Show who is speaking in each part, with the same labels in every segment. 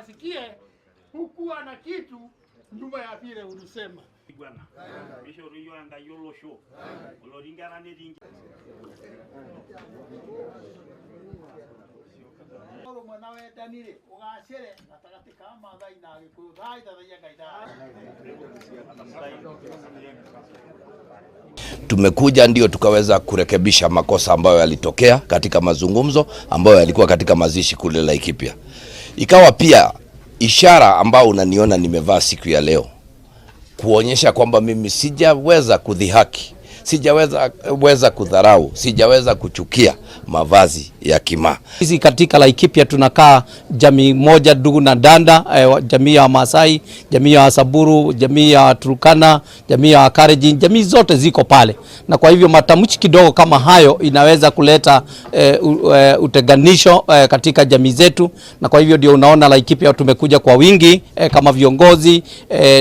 Speaker 1: Asikie hukuwa na kitu nyuma ya vile ulisema.
Speaker 2: Tumekuja ndio tukaweza kurekebisha makosa ambayo yalitokea katika mazungumzo ambayo yalikuwa katika mazishi kule Laikipia. Ikawa pia ishara ambao unaniona nimevaa siku ya leo kuonyesha kwamba mimi sijaweza kudhihaki, sijaweza kudharau, sijaweza kuchukia mavazi ya Kimaa.
Speaker 3: Sisi katika Laikipia tunakaa jamii moja ndugu na danda, jamii ya Masai, jamii ya Samburu, jamii ya Turkana, jamii ya Kalenjin, jamii zote ziko pale. Na kwa hivyo matamshi kidogo kama hayo inaweza kuleta utenganisho katika jamii zetu, na kwa hivyo ndio unaona Laikipia tumekuja kwa wingi kama viongozi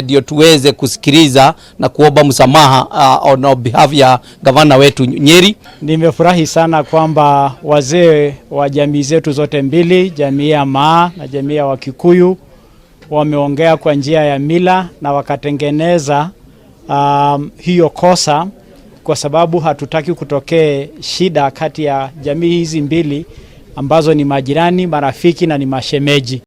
Speaker 3: ndio tuweze kusikiliza na kuomba msamaha on behalf ya gavana wetu Nyeri.
Speaker 4: Nimefurahi sana kwamba wazee wa jamii zetu zote mbili, jamii ya Maa na jamii ya Wakikuyu, wameongea kwa njia ya mila na wakatengeneza hiyo kosa, kwa sababu hatutaki kutokee shida kati ya jamii hizi mbili ambazo ni majirani, marafiki na ni mashemeji.